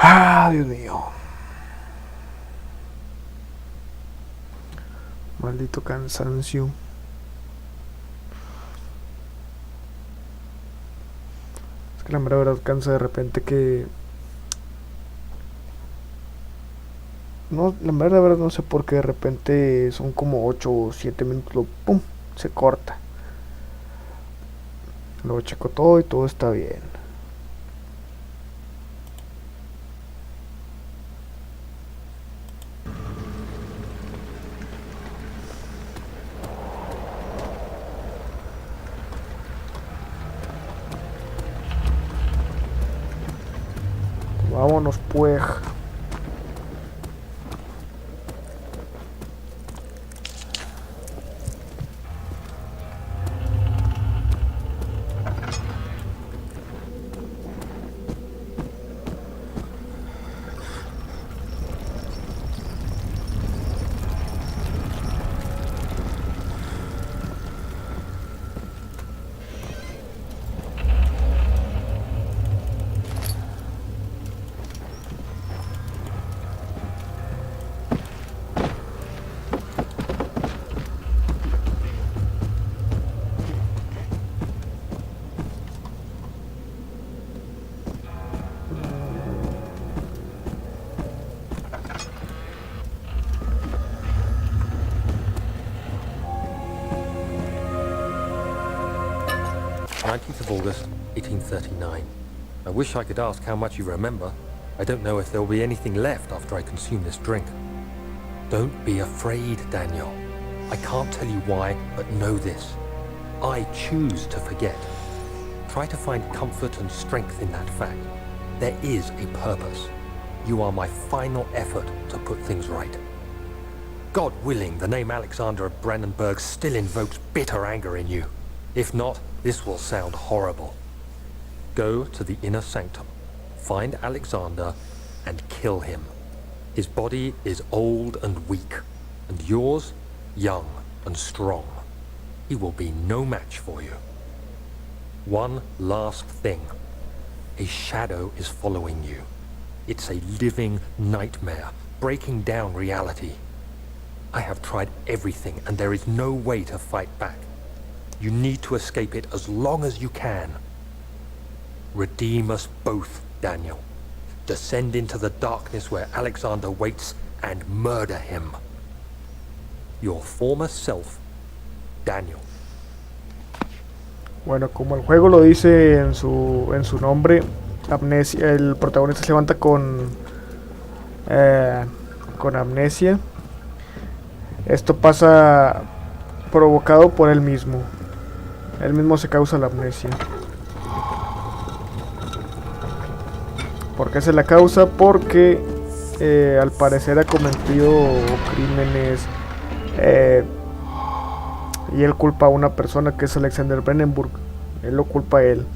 Ah, Dios mío. Maldito cansancio. Es que la mera verdad cansa de repente que... No, la mera verdad no sé por qué de repente son como 8 o 7 minutos, pum, se corta. Luego checo todo y todo está bien. Vámonos pues. August 1839. I wish I could ask how much you remember. I don't know if there will be anything left after I consume this drink. Don't be afraid, Daniel. I can't tell you why, but know this. I choose to forget. Try to find comfort and strength in that fact. There is a purpose. You are my final effort to put things right. God willing, the name Alexander of Brandenburg still invokes bitter anger in you. If not, this will sound horrible. Go to the inner sanctum, find Alexander, and kill him. His body is old and weak, and yours, young and strong. He will be no match for you. One last thing. A shadow is following you. It's a living nightmare, breaking down reality. I have tried everything, and there is no way to fight back. You need to escape it as long as you can. Redeem us both, Daniel. Descend into the darkness where Alexander waits and murder him. Your former self, Daniel. Bueno, como el juego lo dice en su nombre, Amnesia, el protagonista se levanta con amnesia. Esto pasa provocado por él mismo. Él mismo se causa la amnesia. ¿Por qué se la causa? Porque al parecer ha cometido crímenes y él culpa a una persona que es Alexander Brandenburg. Él lo culpa a él.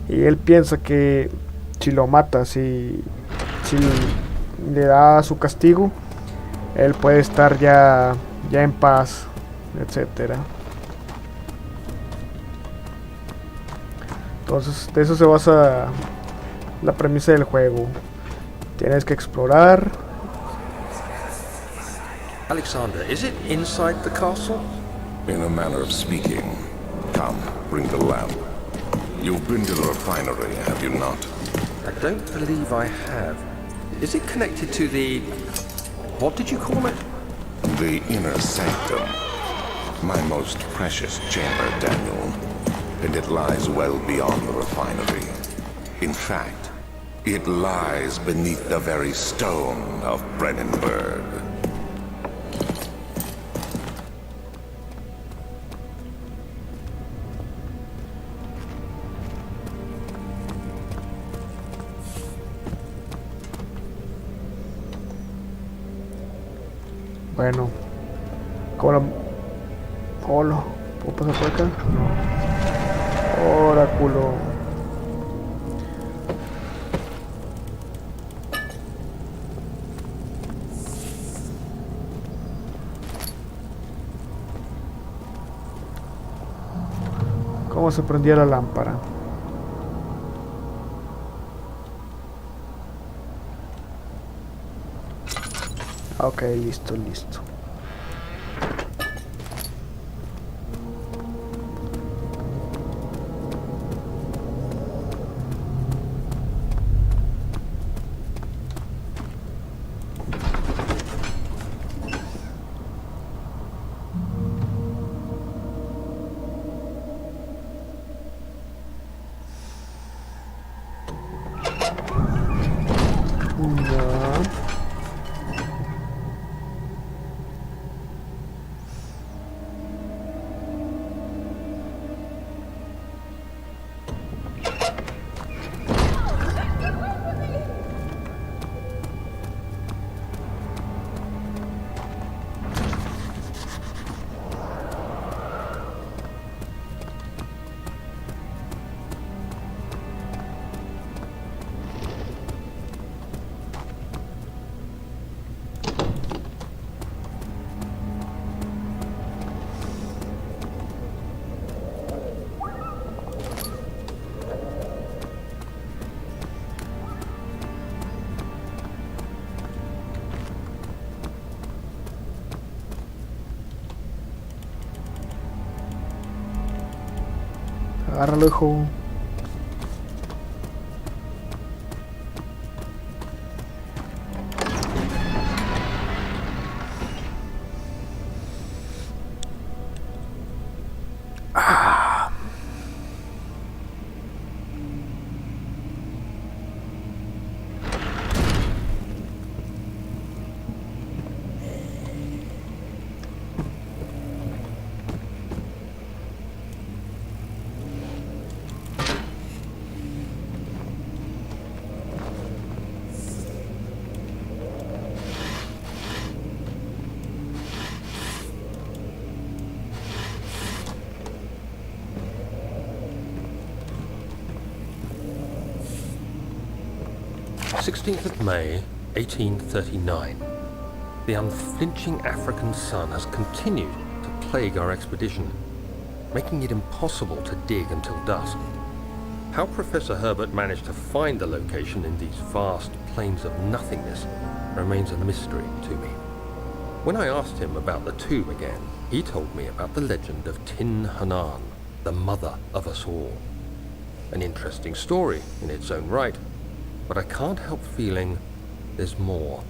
Y él piensa que si lo mata, si le da su castigo, él puede estar ya en paz, etcétera. Entonces de eso se basa la premisa del juego. Tienes que explorar. Alexander, is it inside the castle? In a manner of speaking. Come, bring the lamp. You've been to the refinery, have you not? I don't believe I have. Is it connected to the... what did you call it? The inner sanctum. My most precious chamber, Daniel. And it lies well beyond the refinery. In fact, it lies beneath the very stone of Brandenburg. Bueno, ¿Puedo pasar por acá? No. Oráculo. ¿Cómo se prendía la lámpara? Ok, listo, listo. Ya. Agárralo, hijo. May 1839. The unflinching African sun has continued to plague our expedition, making it impossible to dig until dusk. How Professor Herbert managed to find the location in these vast plains of nothingness remains a mystery to me. When I asked him about the tomb again, he told me about the legend of Tin Hanan, the mother of us all. An interesting story in its own right, but I can't help feeling there's more.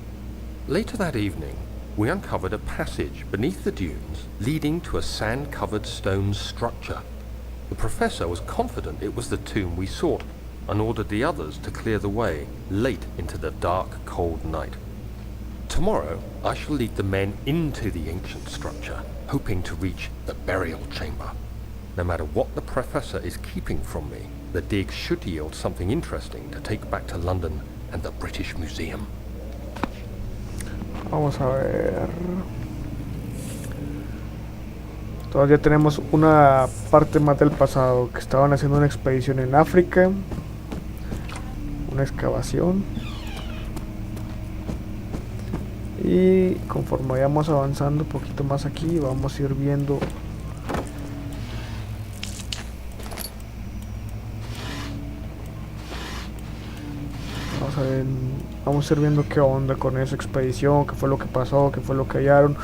Later that evening, we uncovered a passage beneath the dunes leading to a sand-covered stone structure. The professor was confident it was the tomb we sought and ordered the others to clear the way late into the dark, cold night. Tomorrow, I shall lead the men into the ancient structure, hoping to reach the burial chamber. No matter what the professor is keeping from me, the dig should yield something interesting to take back to London and the British Museum. Vamos a ver. Todavía tenemos una parte más del pasado, que estaban haciendo una expedición en África, una excavación, y conforme vayamos avanzando un poquito más aquí, vamos a ir viendo vamos a ir viendo qué onda con esa expedición, qué fue lo que pasó, qué fue lo que hallaron,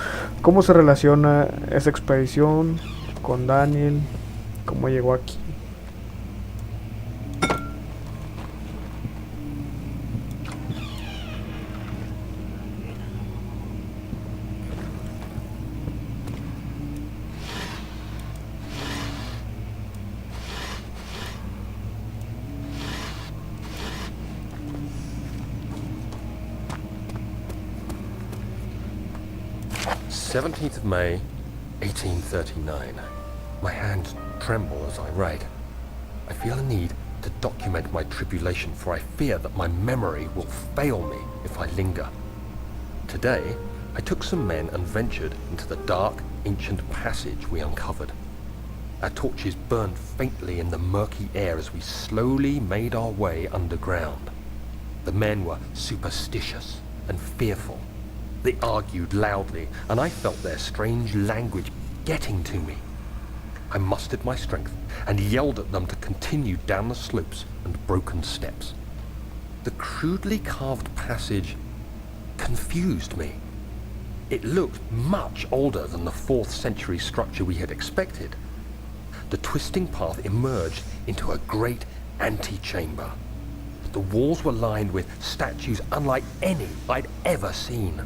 cómo se relaciona esa expedición con Daniel, cómo llegó aquí. May 1839. My hands tremble as I write. I feel a need to document my tribulation, for I fear that my memory will fail me if I linger. Today, I took some men and ventured into the dark, ancient passage we uncovered. Our torches burned faintly in the murky air as we slowly made our way underground. The men were superstitious and fearful. They argued loudly, and I felt their strange language getting to me. I mustered my strength and yelled at them to continue down the slopes and broken steps. The crudely carved passage confused me. It looked much older than the 4th century structure we had expected. The twisting path emerged into a great antechamber. The walls were lined with statues unlike any I'd ever seen.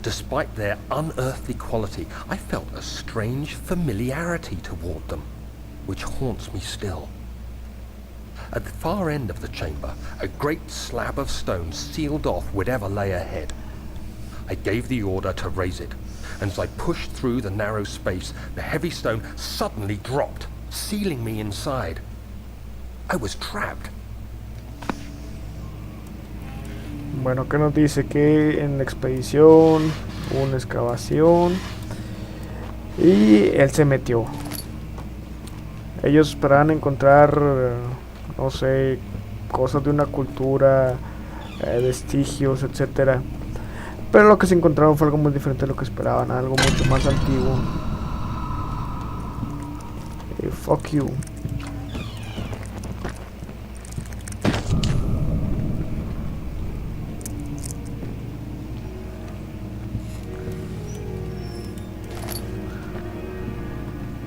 Despite their unearthly quality, I felt a strange familiarity toward them, which haunts me still. At the far end of the chamber, a great slab of stone sealed off whatever lay ahead. I gave the order to raise it, and as I pushed through the narrow space, the heavy stone suddenly dropped, sealing me inside. I was trapped. Bueno, ¿qué nos dice? Que en la expedición hubo una excavación y él se metió. Ellos esperaban encontrar, no sé, cosas de una cultura, vestigios, etcétera. Pero lo que se encontraron fue algo muy diferente de lo que esperaban, algo mucho más antiguo. Fuck you.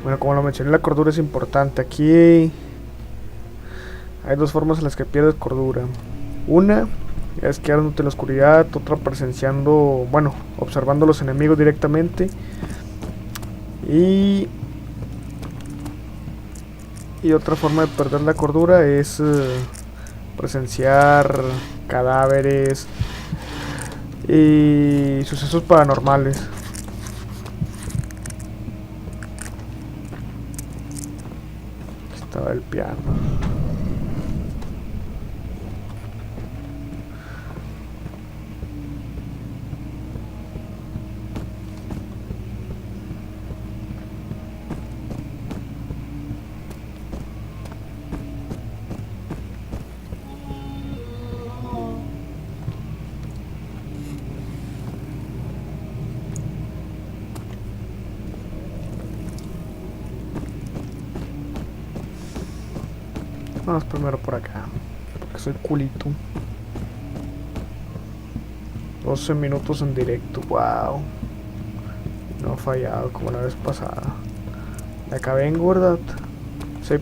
Bueno, como lo mencioné, la cordura es importante. Aquí hay dos formas en las que pierdes cordura. Una es quedándote en la oscuridad, otra presenciando, bueno, observando a los enemigos directamente. Y otra forma de perder la cordura es presenciar cadáveres y sucesos paranormales. Aquí estaba el piano. Vamos primero por acá, porque soy culito. 12 minutos en directo, wow. No he fallado como la vez pasada. Me acabé en Gordot. Sí.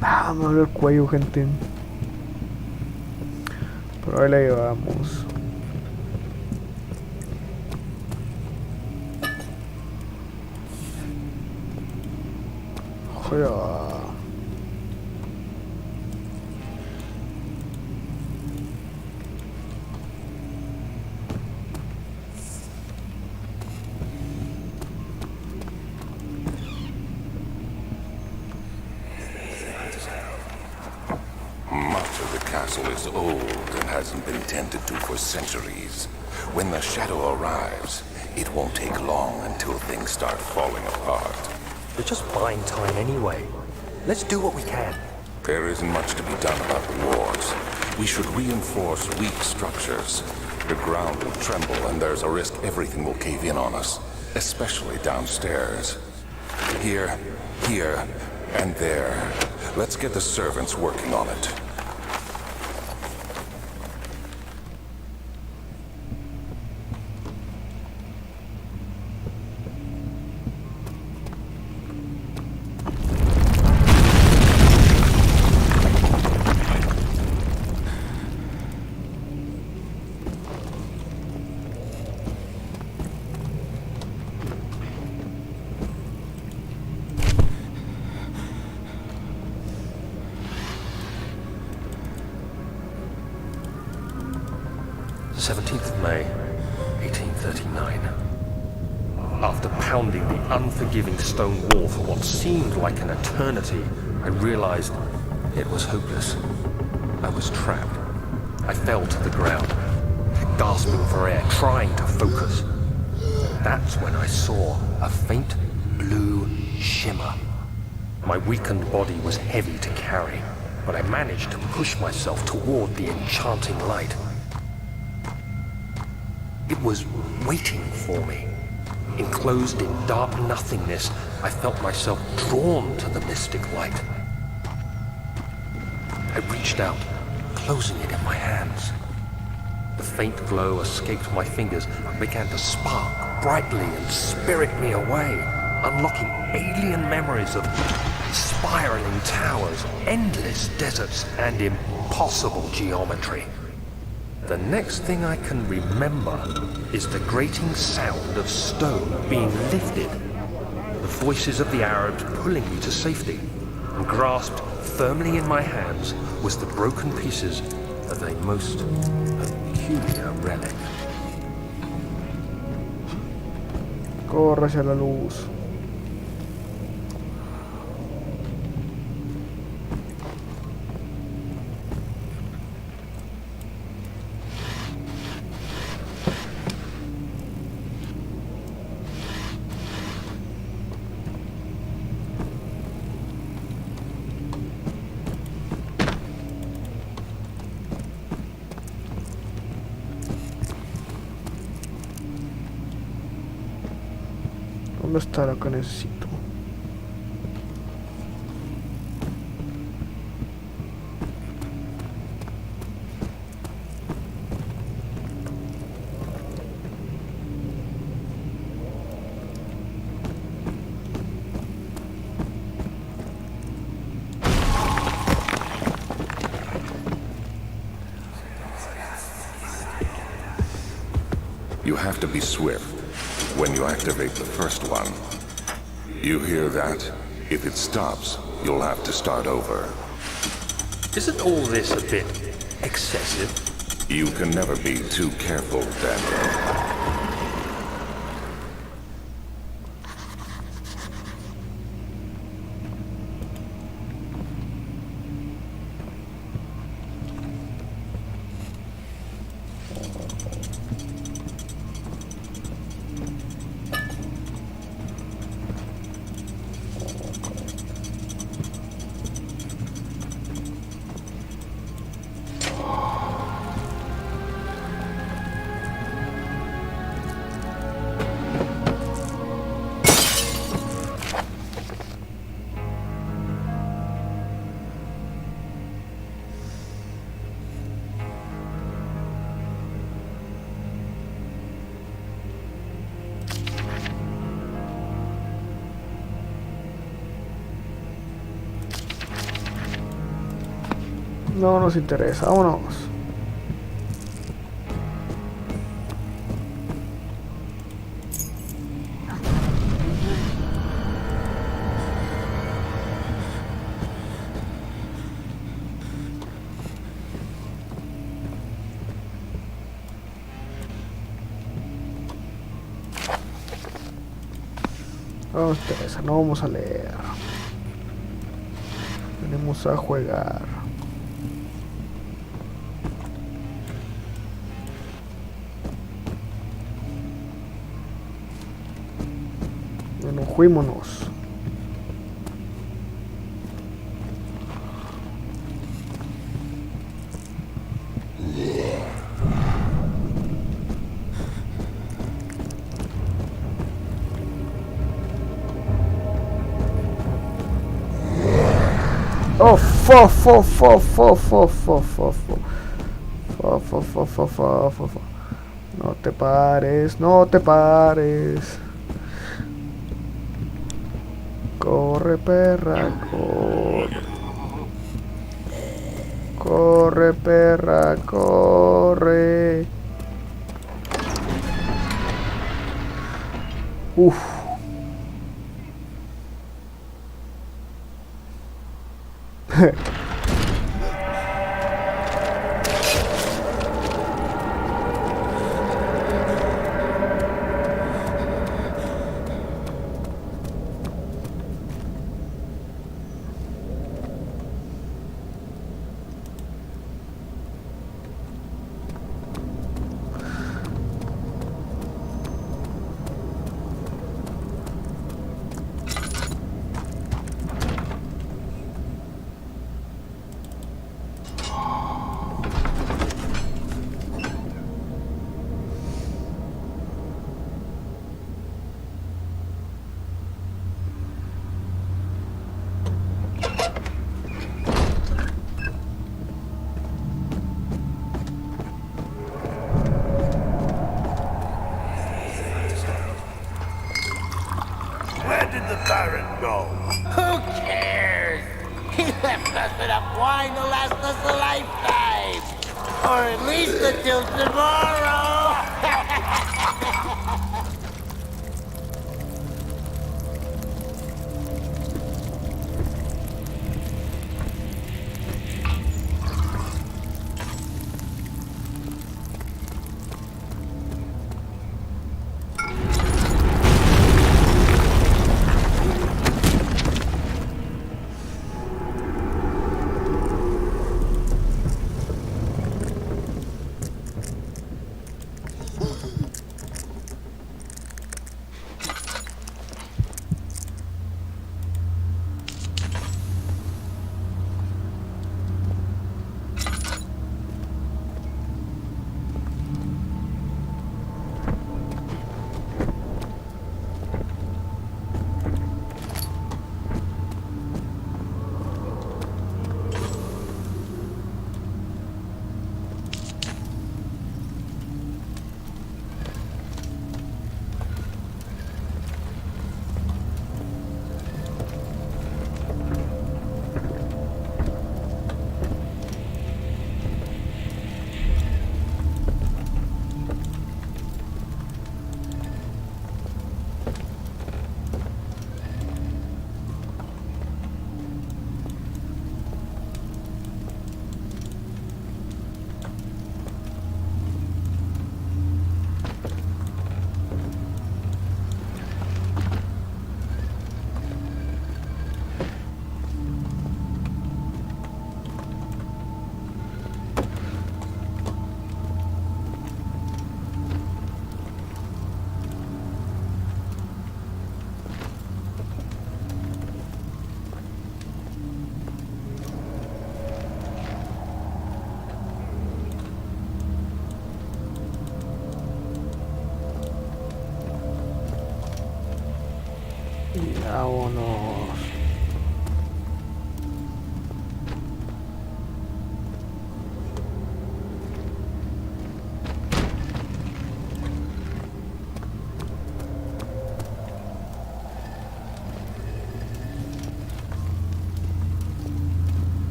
Ah, me duele el cuello, gente. Pero ahí la llevamos. Joder. Is old and hasn't been tended to for centuries. When the shadow arrives, it won't take long until things start falling apart. We're just buying time anyway. Let's do what we can. There isn't much to be done about the wars. We should reinforce weak structures. The ground will tremble and there's a risk everything will cave in on us, especially downstairs. Here, and there. Let's get the servants working on it. May 1839. After pounding the unforgiving stone wall for what seemed like an eternity, I realized it was hopeless. I was trapped. I fell to the ground, gasping for air, trying to focus. That's when I saw a faint blue shimmer. My weakened body was heavy to carry, but I managed to push myself toward the enchanting light. It was waiting for me, enclosed in dark nothingness, I felt myself drawn to the mystic light. I reached out, closing it in my hands. The faint glow escaped my fingers and began to spark brightly and spirit me away, unlocking alien memories of spiraling towers, endless deserts, and impossible geometry. The next thing I can remember is the grating sound of stone being lifted, the voices of the Arabs pulling me to safety, and grasped firmly in my hands was the broken pieces of a most peculiar relic. Corre hacia la luz. ¿Dónde está lo que necesito? You have to be swift when you activate the first one. You hear that? If it stops, you'll have to start over. Isn't all this a bit excessive? You can never be too careful, Daniel. No nos interesa, vámonos. No nos interesa, no vamos a leer. Venimos a jugar. Bueno, fuímonos. Oh, no te pares, no te pares. Corre, perra, corre. Corre, perra, corre. Uf. siren go? Who cares? He left us enough wine to last us a lifetime. Or at least until tomorrow. Vámonos.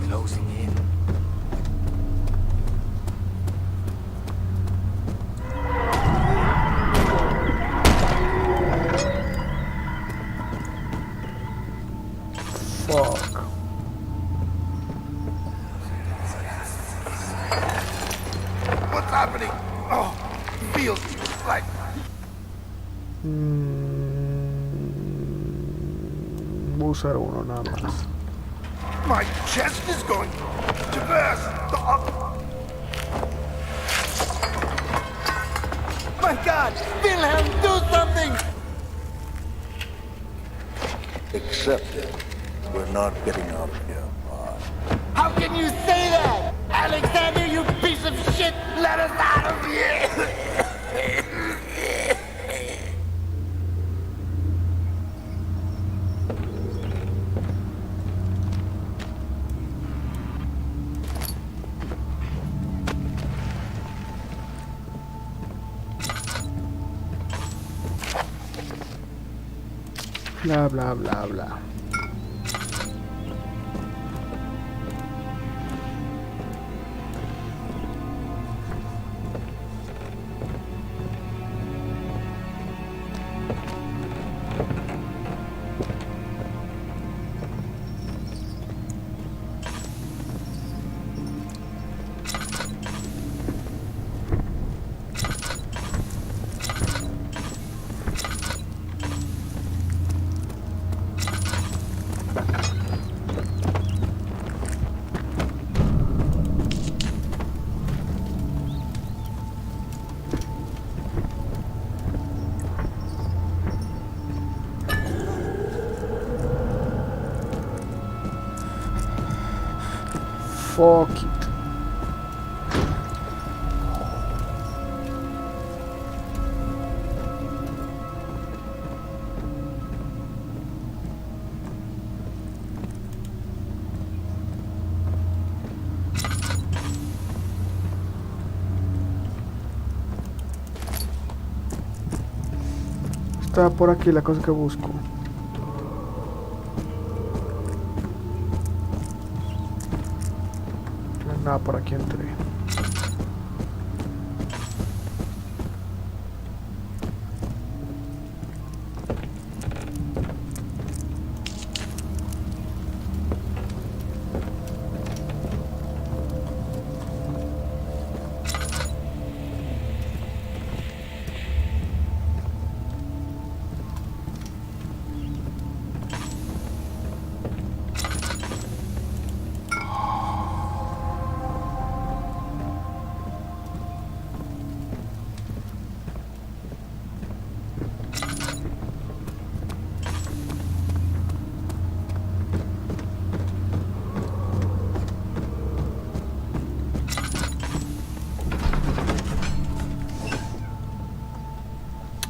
Closing in. Fuck. What's happening? Oh, feels like Voy a usar uno nada más. my chest is going to burst. My God! Wilhelm, do something! Accept it. We're not getting out of here alive. How can you say that? Alexander, you piece of shit! Let us out of here! Bla bla bla bla. Fuck it. Está por aquí la cosa que busco. Nada, por aquí entré.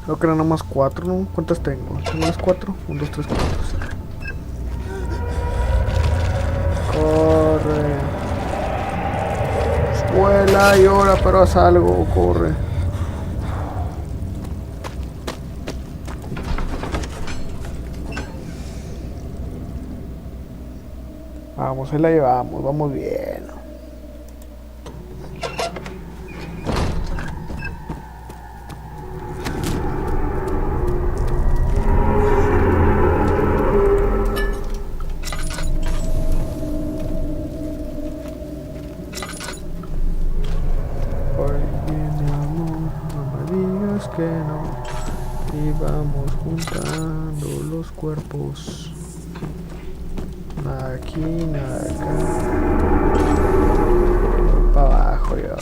Creo que eran nomás 4, ¿no? ¿Cuántas tengo? ¿Tengo las 4? 1, 2, 3, 4. Corre. Vuela y ahora, pero haz algo, corre. Vamos, ahí la llevamos, vamos bien. Que no, y vamos juntando los cuerpos, nada aquí, nada acá, para abajo ya.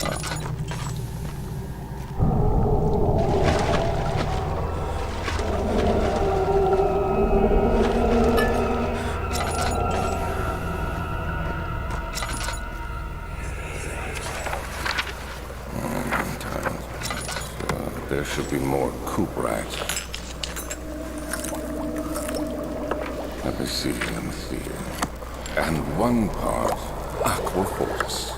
There should be more coop racks. Let me see. And one part aqua force.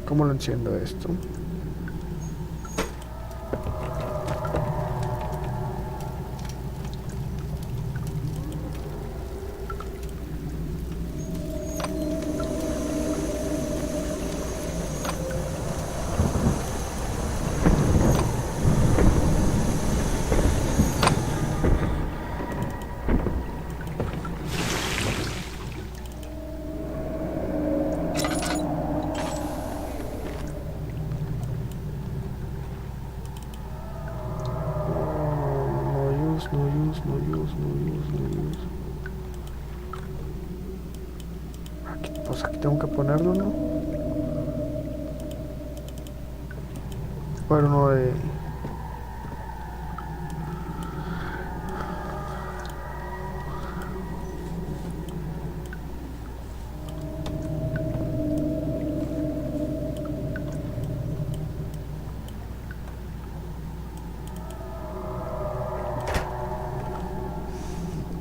¿Cómo lo enciendo esto? Aquí, pues aquí tengo que ponerlo, ¿no? Bueno, no de...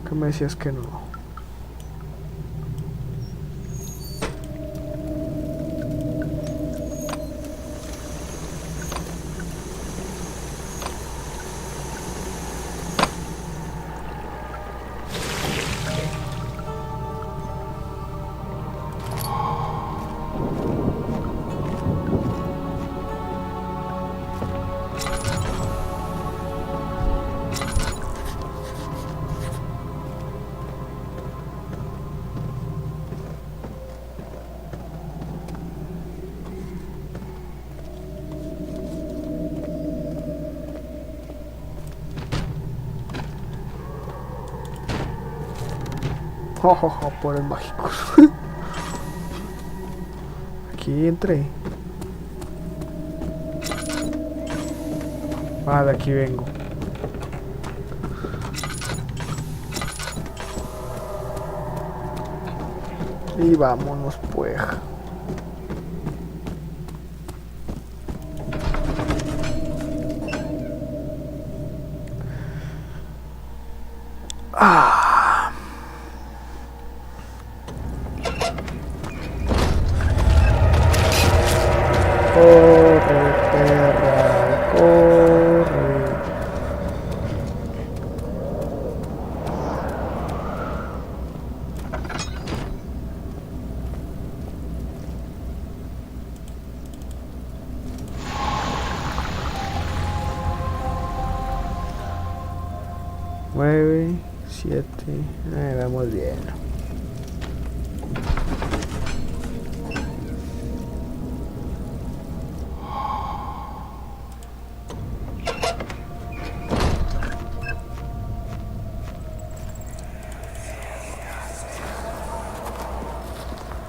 ¿Qué me decías que no? Oh, por el mágico. Aquí entré. Ah, de aquí vengo. Y vámonos pues. Corre, perra, corre. Nueve, 7. Vamos bien.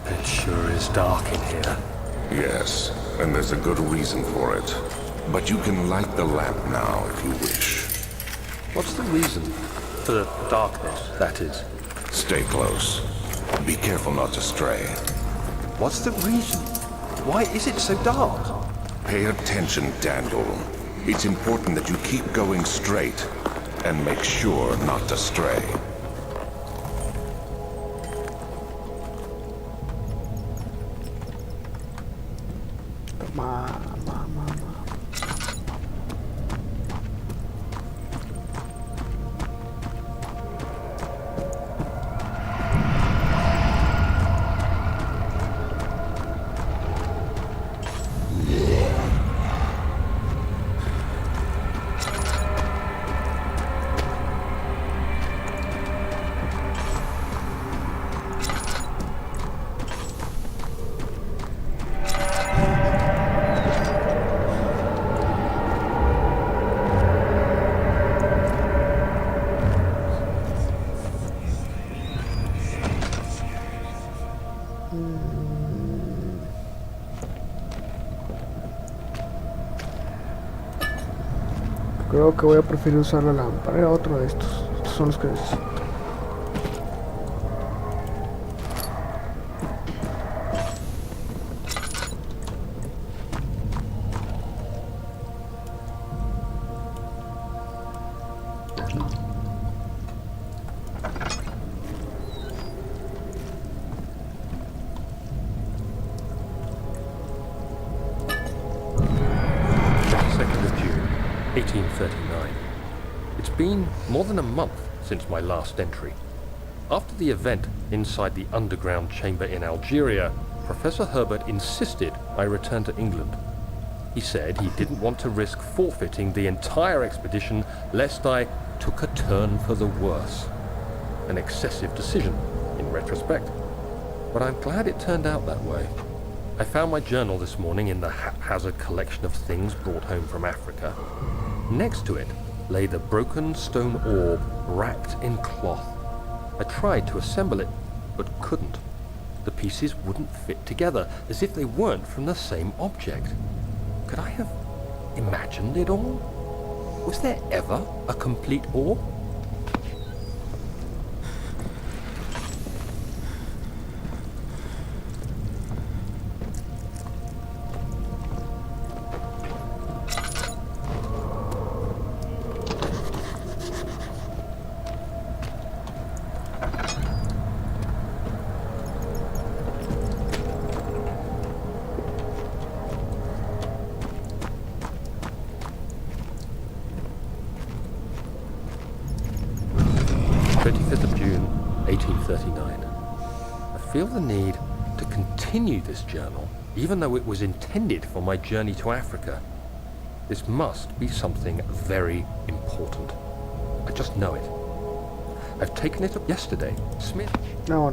It sure is dark in here. Yes, and there's a good reason for it. But you can light the lamp now if you wish. What's the reason? For the darkness, that is. Stay close. Be careful not to stray. What's the reason? Why is it so dark? Pay attention, Daniel. It's important that you keep going straight and make sure not to stray. Creo que voy a preferir usar la lámpara. Era otro de estos. Estos son los que necesito. It's been more than a month since my last entry. After the event inside the underground chamber in Algeria, Professor Herbert insisted I return to England. He said he didn't want to risk forfeiting the entire expedition lest I took a turn for the worse. An excessive decision, in retrospect. But I'm glad it turned out that way. I found my journal this morning in the haphazard collection of things brought home from Africa. Next to it, lay the broken stone orb wrapped in cloth. I tried to assemble it, but couldn't. The pieces wouldn't fit together, as if they weren't from the same object. Could I have imagined it all? Was there ever a complete orb? June 1839. I feel the need to continue this journal, even though it was intended for my journey to Africa. This must be something very important. I just know it. I've taken it up yesterday. Smith. No.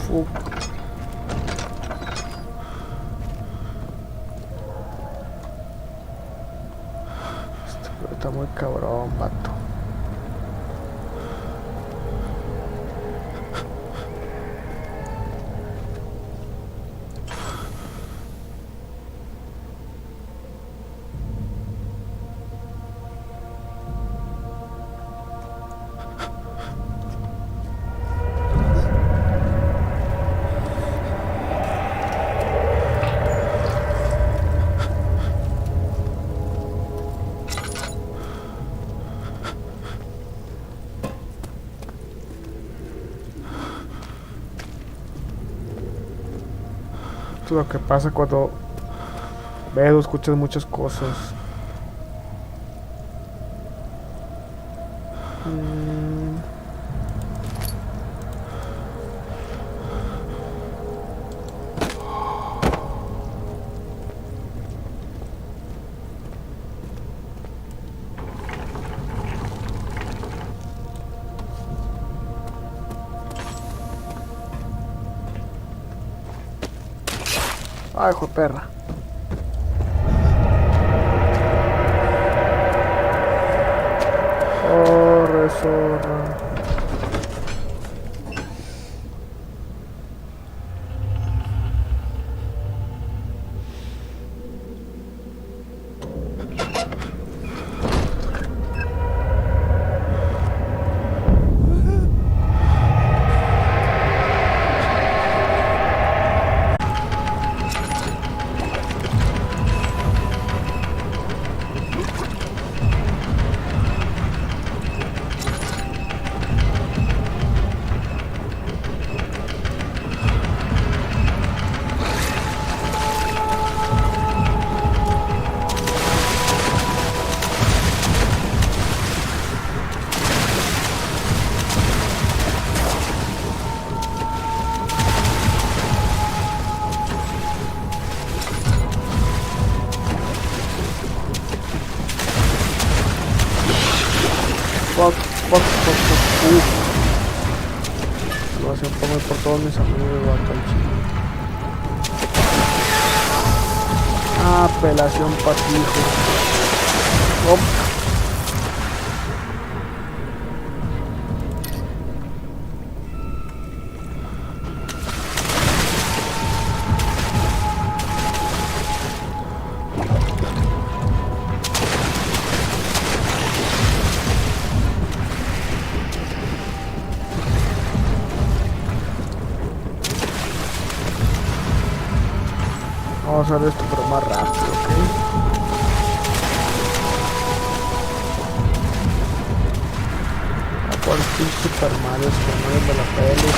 Fuck. Está muy cabrón, vato. Esto es lo que pasa cuando ves o escuchas muchas cosas. Ay, hijo de perra. Corre, zorra. Fuck. Lo hacen comer por todos mis amigos, vato, al chile. Apelación patijo. Vamos a hacer esto pero más rápido, ¿ok? A cual super malos que no de la peli.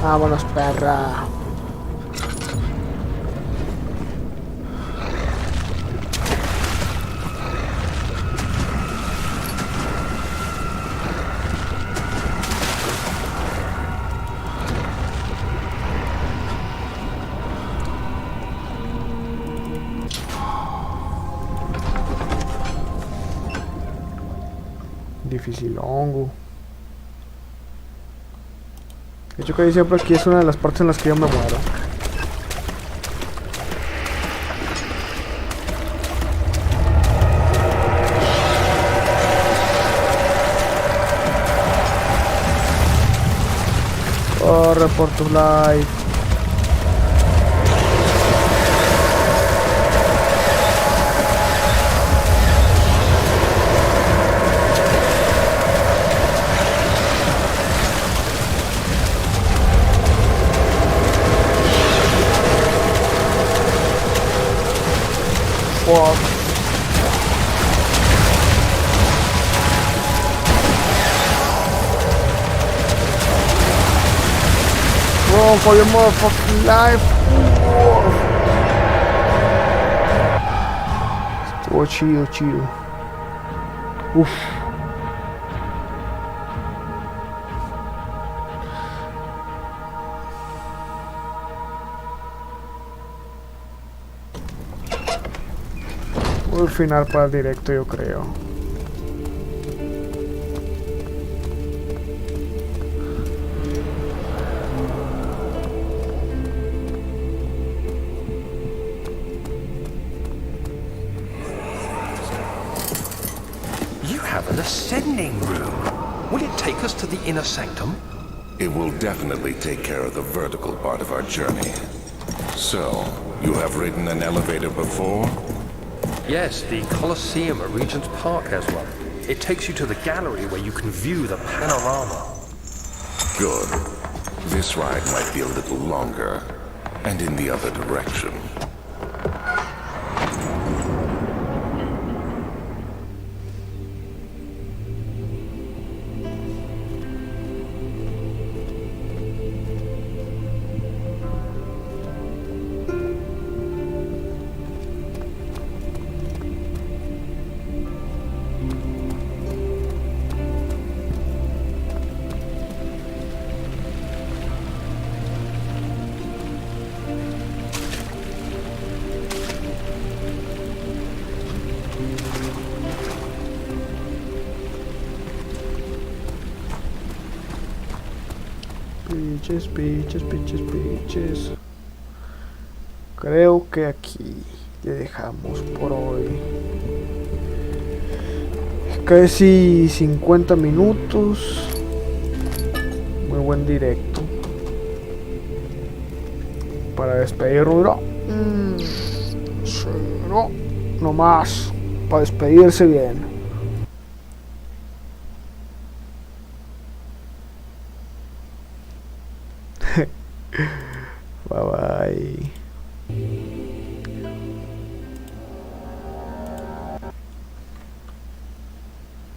Vámonos, perra. Difícil hongo. De hecho, que siempre aquí es una de las partes en las que yo me muero. Corre por tu life. Fuck. Run for your motherfucking life. Estuvo chido, chido. Uff. Muy final para el directo, yo creo. You have an ascending room. Will it take us to the inner sanctum? It will definitely take care of the vertical part of our journey. So, you have ridden an elevator before? Yes, the Colosseum at Regent's Park has one. It takes you to the gallery where you can view the panorama. Good. This ride might be a little longer, and in the other direction. Bitches, bitches, bitches, bitches. Creo que aquí le dejamos por hoy. Casi 50 minutos. Muy buen directo. Para despedirnos, ¿no? Sí, no más. Para despedirse bien. Bye bye.